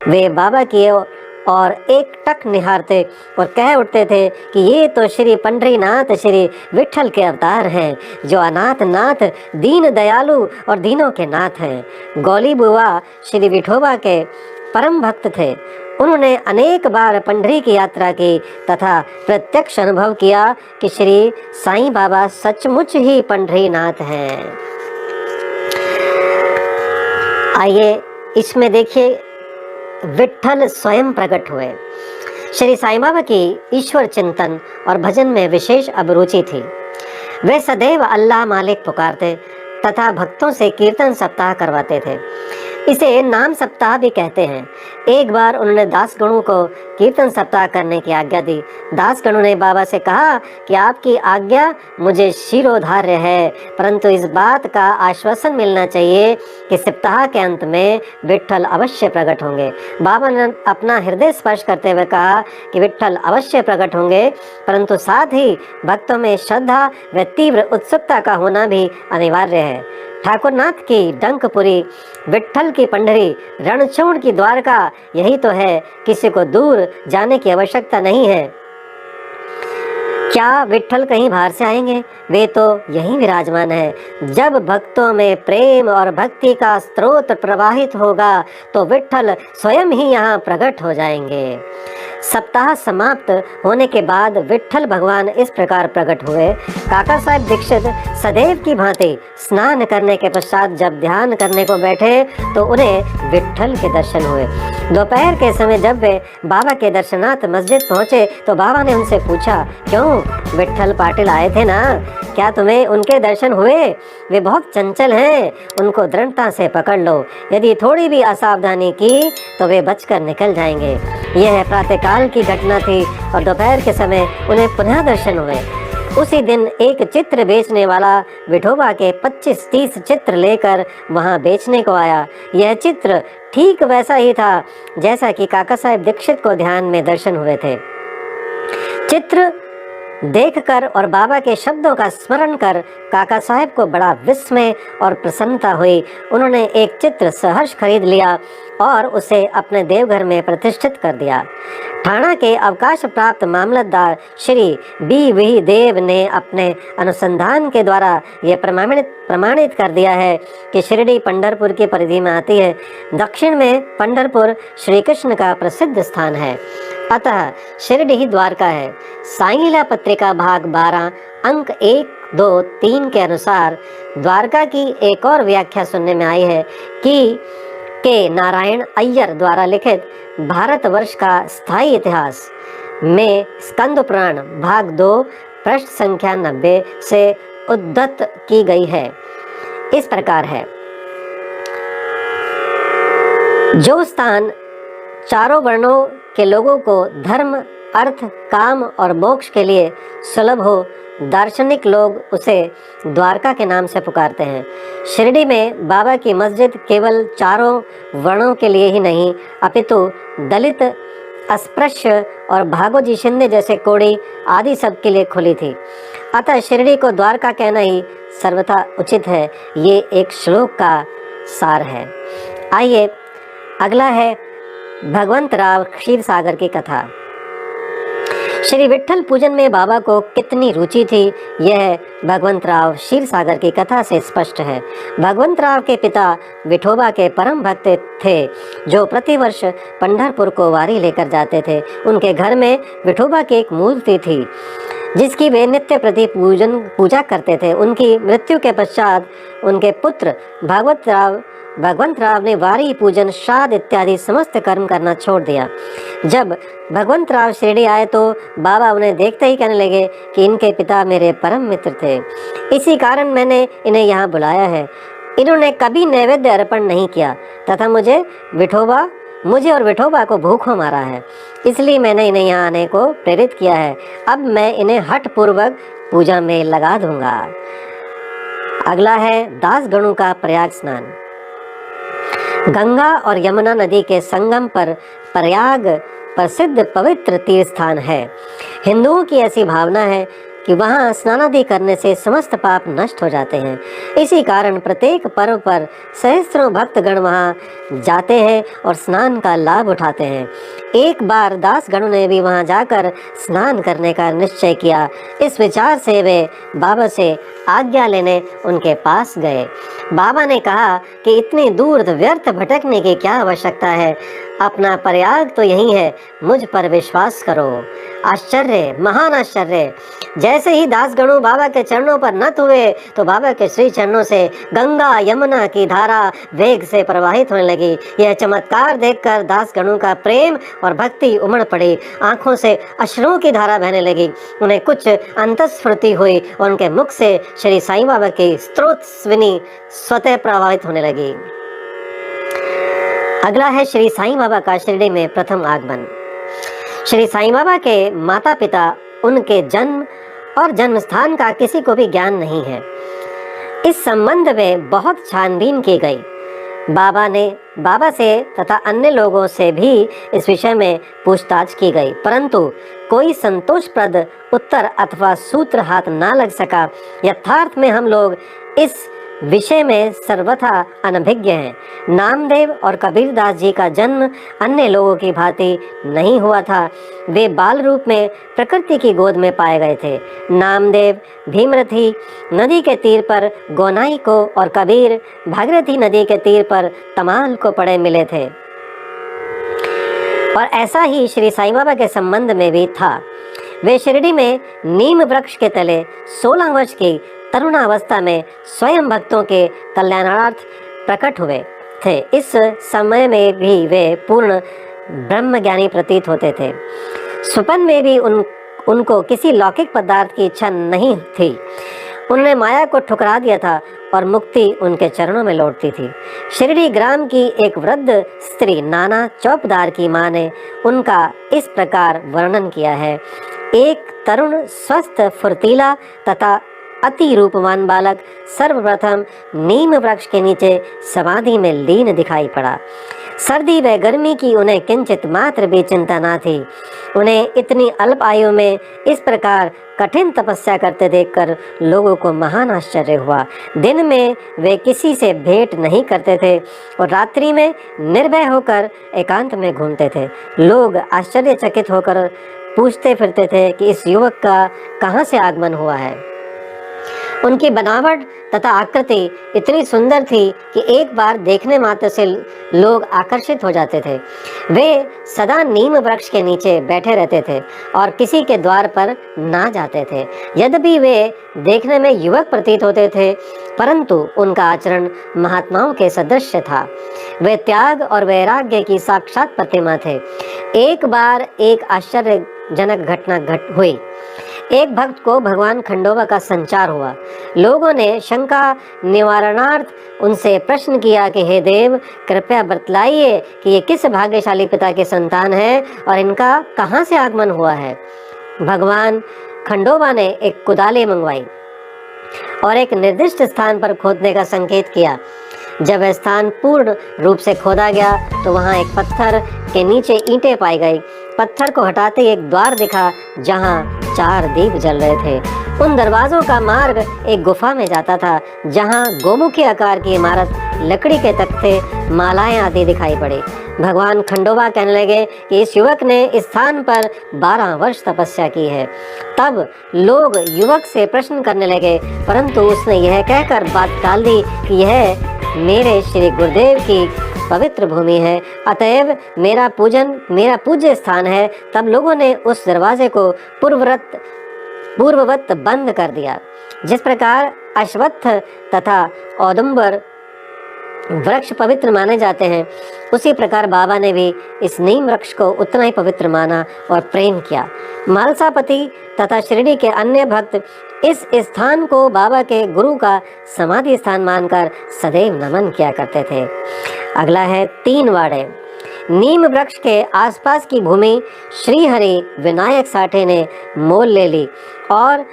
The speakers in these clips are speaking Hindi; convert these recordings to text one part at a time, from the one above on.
वे बाबा की और एक टक निहारते और कह उठते थे कि ये तो श्री पंढरीनाथ श्री विठल के अवतार हैं, जो अनाथ नाथ दीन दयालु और दीनों के नाथ हैं। गौली बुआ श्री विठोबा के परम भक्त थे। उन्होंने अनेक बार पंढरी की यात्रा की तथा प्रत्यक्ष अनुभव किया कि श्री साईं बाबा सचमुच ही पंढरीनाथ हैं। आइए इसमें देखिए, विठल स्वयं प्रकट हुए। श्री साईं बाबा की ईश्वर चिंतन और भजन में विशेष अभिरुचि थी। वे सदैव अल्लाह मालिक पुकारते तथा भक्तों से कीर्तन सप्ताह करवाते थे। इसे नाम सप्ताह भी कहते हैं। एक बार उन्होंने दासगणों को कीर्तन सप्ताह करने की आज्ञा दी। दासगणों ने बाबा से कहा कि आपकी आज्ञा मुझे शिरोधार्य है, परंतु इस बात का आश्वासन मिलना चाहिए कि सप्ताह के अंत में विठल अवश्य प्रकट होंगे। बाबा ने अपना हृदय स्पर्श करते हुए कहा कि विठल अवश्य प्रकट होंगे, परंतु साथ ही भक्तों में श्रद्धा व तीव्र उत्सुकता का होना भी अनिवार्य है। ठाकुरनाथ की डंकपुरी, विठल की पंढरी, रणछोड़ की द्वारका, यही तो है। किसी को दूर जाने की आवश्यकता नहीं है। क्या विठल कहीं बाहर से आएंगे? वे तो यहीं विराजमान है। जब भक्तों में प्रेम और भक्ति का स्रोत प्रवाहित होगा तो विठल स्वयं ही यहाँ प्रकट हो जाएंगे। सप्ताह समाप्त होने के बाद विठल भगवान इस प्रकार प्रकट हुए। काका साहब दीक्षित सदैव की भांति स्नान करने के पश्चात जब ध्यान करने को बैठे तो उन्हें विठल के दर्शन हुए। दोपहर के समय जब वे बाबा के दर्शनार्थ मस्जिद पहुंचे तो बाबा ने उनसे पूछा, क्यों विठल पाटिल आए थे ना, क्या तुम्हें उनके दर्शन हुए? वे बहुत चंचल हैं, उनको दृढ़ता से पकड़ लो। यदि थोड़ी भी असावधानी की तो वे बचकर निकल जाएंगे। यह प्रातःकाल की घटना थी और दोपहर के समय उन्हें पुनः दर्शन हुए। उसी दिन एक चित्र बेचने वाला विठोबा के 25-30 चित्र लेकर वहां बेचने को आया। यह चित्र ठीक वैसा ही था जैसा कि काका साहब दीक्षित को ध्यान में दर्शन हुए थे। चित्र देखकर और बाबा के शब्दों का स्मरण कर काका साहब को बड़ा विस्मय और प्रसन्नता हुई। उन्होंने एक चित्र सहर्ष खरीद लिया और उसे अपने देवघर में प्रतिष्ठित कर दिया। ठाणा के अवकाश प्राप्त मामलतदार श्री बी देव ने अपने अनुसंधान के द्वारा यह प्रमाणित कर दिया है कि शिरडी पंढरपुर की परिधि में आती है। दक्षिण में पंढरपुर श्री कृष्ण का प्रसिद्ध स्थान है, अतः शिरडी ही द्वारका है। साईं लीला पत्रिका भाग 12 अंक 1, 2, 3 के अनुसार द्वारका की एक और व्याख्या सुनने में आई है कि के नारायण अय्यर द्वारा लिखित भारतवर्ष का स्थायी इतिहास में स्कंद पुराण भाग 2 पृष्ठ संख्या 90 से उद्धत की गई है। इस प्रकार है, जो स्थान चारों वर्णों के लोगों को धर्म, अर्थ, काम और मोक्ष के लिए सुलभ हो, दार्शनिक लोग उसे द्वारका के नाम से पुकारते हैं। शिरडी में बाबा की मस्जिद केवल चारों वर्णों के लिए ही नहीं, अपितु दलित, अस्पृश्य और भागोजी शिंदे जैसे कोड़ी आदि सब के लिए खुली थी। अतः शिरडी को द्वारका कहना ही सर्वथा उचित है। ये एक श्लोक का सार है। आइए अगला है भगवंतराव क्षीरसागर की कथा। श्री विठल पूजन में बाबा को कितनी रुचि थी, यह भगवंतराव क्षीरसागर की कथा से स्पष्ट है। भगवंतराव के पिता विठोबा के परम भक्त थे, जो प्रतिवर्ष पंढरपुर को वारी लेकर जाते थे। उनके घर में विठोबा की एक मूर्ति थी जिसकी वे नित्य प्रति पूजा करते थे। उनकी मृत्यु के पश्चात उनके पुत्र भगवंतराव ने वारी, पूजन, श्राद्ध इत्यादि समस्त कर्म करना छोड़ दिया। जब भगवंतराव शिरडी आए तो बाबा उन्हें देखते ही कहने लगे कि इनके पिता मेरे परम मित्र थे, इसी कारण मैंने इन्हें यहाँ बुलाया है। इन्होंने कभी नैवेद्य अर्पण नहीं किया तथा मुझे और विठोबा को भूखों मारा है, इसलिए मैंने इन्हें यहाँ आने को प्रेरित किया है। अब मैं इन्हें हठ पूर्वक पूजा में लगा दूंगा। अगला है दासगणों का प्रयाग स्नान। गंगा और यमुना नदी के संगम पर प्रयाग प्रसिद्ध पवित्र तीर्थ स्थान है। हिंदुओं की ऐसी भावना है कि वहाँ स्नानादि करने से समस्त पाप नष्ट हो जाते हैं। इसी कारण प्रत्येक पर्व पर सहस्त्रों भक्तगण वहाँ जाते हैं और स्नान का लाभ उठाते हैं। एक बार दासगणों ने भी वहाँ जाकर स्नान करने का निश्चय किया। इस विचार से वे बाबा से आज्ञा लेने उनके पास गए। बाबा ने कहा कि इतनी दूर व्यर्थ भटकने की क्या आवश्यकता है, अपना प्रयाग तो यही है, मुझ पर विश्वास करो। आश्चर्य, महान आश्चर्य! जैसे ही दासगणों बाबा के चरणों पर नत हुए तो बाबा के श्री चरणों से गंगा यमुना की धारा वेग से प्रवाहित होने लगी। यह चमत्कार देखकर दासगणों का प्रेम और भक्ति उमड़ पड़ी। आंखों से अश्रुओं की धारा बहने लगी। उन्हें कुछ अंतस्फूर्ति हुई और उनके मुख से श्री साईं बाबा की स्तोत्र स्विनी स्वतः प्रवाहित होने लगी। अगला है श्री साईं बाबा का शिरडी में प्रथम आगमन। श्री साईं बाबा के माता पिता, उनके जन्म और जन्म स्थान का किसी को भी ज्ञान नहीं है। इस संबंध में बहुत छानबीन की गई। बाबा से तथा अन्य लोगों से भी इस विषय में पूछताछ की गई, परंतु कोई संतोषप्रद उत्तर अथवा सूत्र हाथ ना लग सका। यथार्थ में हम लोग इस विषय में सर्वथा अनभिज्ञ हैं। नामदेव और कबीरदास जी का जन्म अन्य लोगों की भांति नहीं हुआ था। वे बाल रूप में प्रकृति की गोद में पाए गए थे। नामदेव भीमरथी नदी के तीर पर गोनाई को और कबीर भागीरथी नदी के तीर पर तमाल को पड़े मिले थे। और ऐसा ही श्री साईं बाबा के संबंध में भी था। वे शिरडी में नीम वृक्ष के तले 16 वर्ष की तरुणावस्था में स्वयं भक्तों के कल्याणार्थ प्रकट हुए थे। इस समय में भी वे पूर्ण ब्रह्मज्ञानी प्रतीत होते थे। स्वप्न में भी उनको किसी लौकिक पदार्थ की इच्छा नहीं थी। उन्होंने माया को ठुकरा दिया था और मुक्ति उनके चरणों में लौटती थी। शिरडी ग्राम की एक वृद्ध स्त्री नाना चौपदार की माँ ने उनका इस प्रकार वर्णन किया है। एक तरुण, स्वस्थ, फुर्तीला तथा अति रूपवान बालक सर्वप्रथम नीम वृक्ष के नीचे समाधि में लीन दिखाई पड़ा। सर्दी व गर्मी की उन्हें किंचित मात्र भी चिंता न थी। उन्हें इतनी अल्प आयु में इस प्रकार कठिन तपस्या करते देखकर लोगों को महान आश्चर्य हुआ। दिन में वे किसी से भेंट नहीं करते थे और रात्रि में निर्भय होकर एकांत में घूमते थे। लोग आश्चर्यचकित होकर पूछते फिरते थे कि इस युवक का कहाँ से आगमन हुआ है। उनकी बनावट तथा आकृति इतनी सुंदर थी कि एक बार देखने मात्र से लोग आकर्षित हो जाते थे। वे सदा नीम वृक्ष के नीचे बैठे रहते थे और किसी के द्वार पर ना जाते थे। यद्यपि वे देखने में युवक प्रतीत होते थे, परंतु उनका आचरण महात्माओं के सदृश था। वे त्याग और वैराग्य की साक्षात प्रतिमा थे। एक बार एक आश्चर्यजनक घटना हुई। एक भक्त को भगवान खंडोबा का संचार हुआ। लोगों ने शंका निवारणार्थ उनसे प्रश्न किया कि हे देव, कृपया बतलाइए कि ये किस भाग्यशाली पिता के संतान है और इनका कहाँ से आगमन हुआ है। भगवान खंडोबा ने एक कुदाली मंगवाई और एक निर्दिष्ट स्थान पर खोदने का संकेत किया। जब वह स्थान पूर्ण रूप से खोदा गया तो वहां एक पत्थर के नीचे ईंटें पाई गई। पत्थर को हटाते एक द्वार दिखा जहां 4 दीप जल रहे थे। उन दरवाजों का मार्ग एक गुफा में जाता था जहां गोमुखी आकार की इमारत, लकड़ी के तख्ते, मालाएं आदि दिखाई पड़ी। भगवान खंडोबा कहने लगे कि इस युवक ने इस स्थान पर 12 वर्ष तपस्या की है। तब लोग युवक से प्रश्न करने लगे, परंतु उसने यह कहकर बात टाल दी कि यह मेरे श्री गुरुदेव की पवित्र भूमि है, अतएव मेरा पूज्य स्थान है। तब लोगों ने उस दरवाजे को पूर्ववत बंद कर दिया। जिस प्रकार अश्वत्थ तथा औदुंबर वृक्ष पवित्र माने जाते हैं, उसी प्रकार बाबा ने भी इस नीम वृक्ष को उतना ही पवित्र माना और प्रेम किया। मालसापति तथा शिरडी के अन्य भक्त इस स्थान को बाबा के गुरु का समाधि स्थान मानकर सदैव नमन किया करते थे। अगला है 3 वाड़े। नीम वृक्ष के आसपास की भूमि श्री हरि विनायक साठे ने मोल ले ली और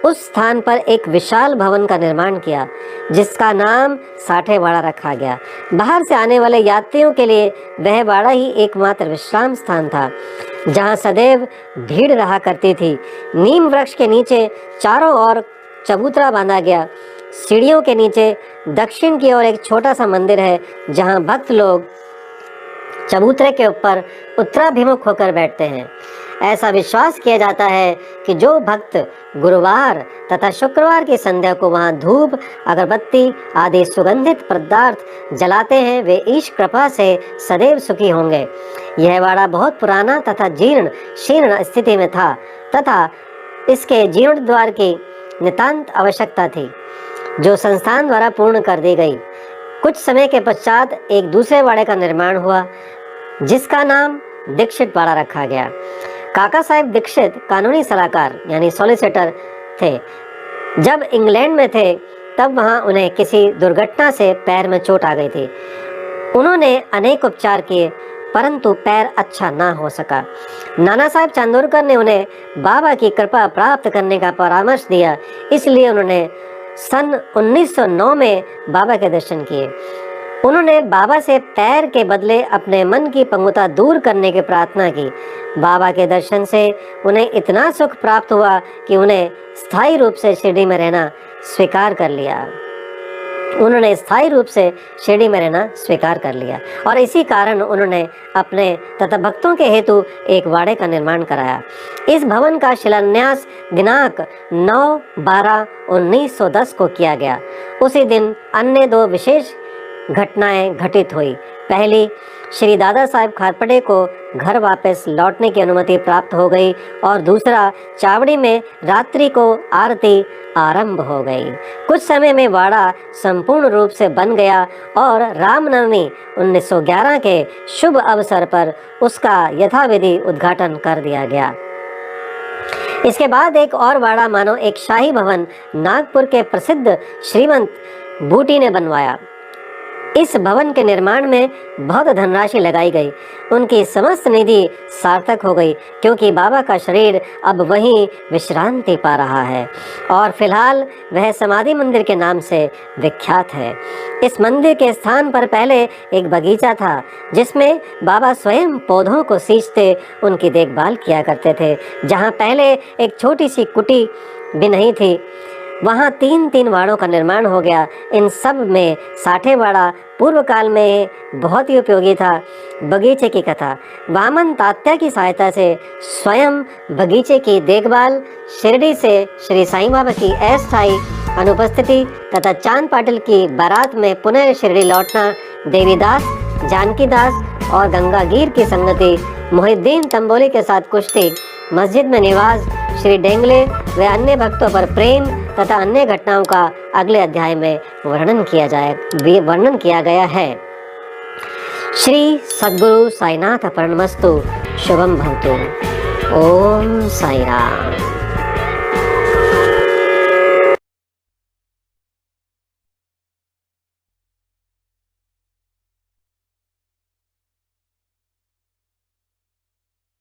उस स्थान पर एक विशाल भवन का निर्माण किया जिसका नाम साठेवाड़ा रखा गया। बाहर से आने वाले यात्रियों के लिए वह वाड़ा ही एकमात्र विश्राम स्थान था जहाँ सदैव भीड़ रहा करती थी। नीम वृक्ष के नीचे चारों ओर चबूतरा बांधा गया। सीढ़ियों के नीचे दक्षिण की ओर एक छोटा सा मंदिर है जहाँ भक्त लोग चबूतरे के ऊपर उत्तराभिमुख होकर बैठते हैं। ऐसा विश्वास किया जाता है कि जो भक्त गुरुवार तथा शुक्रवार की संध्या को वहां धूप, अगरबत्ती आदि सुगंधित पदार्थ जलाते हैं वे ईश कृपा से सदैव सुखी होंगे। यह वाड़ा बहुत पुराना तथा जीर्ण शीर्ण स्थिति में था तथा इसके जीर्णोद्धार की नितांत आवश्यकता थी जो संस्थान द्वारा पूर्ण कर दी गई। कुछ समय के पश्चात एक दूसरे वाड़े का निर्माण हुआ जिसका नाम दीक्षित वाड़ा रखा गया। काका साहेब दीक्षित कानूनी सलाहकार यानी सॉलिसिटर थे। जब इंग्लैंड में थे तब वहां उन्हें किसी दुर्घटना से पैर में चोट आ गई थी। उन्होंने अनेक उपचार किए परंतु पैर अच्छा ना हो सका। नाना साहब चांदोरकर ने उन्हें बाबा की कृपा प्राप्त करने का परामर्श दिया, इसलिए उन्होंने सन 1909 में बाबा के दर्शन किए। उन्होंने बाबा से पैर के बदले अपने मन की पंगुता दूर करने की प्रार्थना की। बाबा के दर्शन से उन्हें इतना सुख प्राप्त हुआ कि उन्हें स्थायी रूप से शिरडी में रहना स्वीकार कर लिया। उन्होंने स्थायी रूप से शिरडी में रहना स्वीकार कर लिया और इसी कारण उन्होंने अपने तथा भक्तों के हेतु एक वाड़े का निर्माण कराया। इस भवन का शिलान्यास दिनांक 9/12/1910 को किया गया। उसी दिन अन्य दो विशेष घटनाएं घटित हुई। पहली, श्री दादा साहब खारपड़े को घर वापस लौटने की अनुमति प्राप्त हो गई और दूसरा, चावड़ी में रात्रि को आरती आरंभ हो गई। कुछ समय में वाड़ा संपूर्ण रूप से बन गया और रामनवमी 1911 के शुभ अवसर पर उसका यथाविधि उद्घाटन कर दिया गया। इसके बाद एक और वाड़ा मानो एक शाही भवन नागपुर के प्रसिद्ध श्रीमंत बूटी ने बनवाया। इस भवन के निर्माण में बहुत धनराशि लगाई गई। उनकी समस्त निधि सार्थक हो गई क्योंकि बाबा का शरीर अब वहीं विश्रांति पा रहा है और फिलहाल वह समाधि मंदिर के नाम से विख्यात है। इस मंदिर के स्थान पर पहले एक बगीचा था जिसमें बाबा स्वयं पौधों को सींचते उनकी देखभाल किया करते थे। जहाँ पहले एक छोटी सी कुटी भी नहीं थी वहाँ 3 वाड़ों का निर्माण हो गया। इन सब में साठेवाड़ा पूर्व काल में बहुत ही उपयोगी था। बगीचे की कथा। वामन तात्या की सहायता से स्वयं बगीचे की देखभाल, शिरडी से श्री साईं बाबा की अस्थायी अनुपस्थिति तथा चांद पाटिल की बारात में पुनः शिरडी लौटना, देवीदास, जानकीदास और गंगागीर की संगति, मोहिद्दीन तंबोली के साथ कुश्ती, मस्जिद में निवास, श्री डेंगले व अन्य भक्तों पर प्रेम तथा अन्य घटनाओं का अगले अध्याय में वर्णन किया गया है। श्री सद्गुरु साईनाथ प्रणमस्तु। शुभम भवतु। ओम साई राम।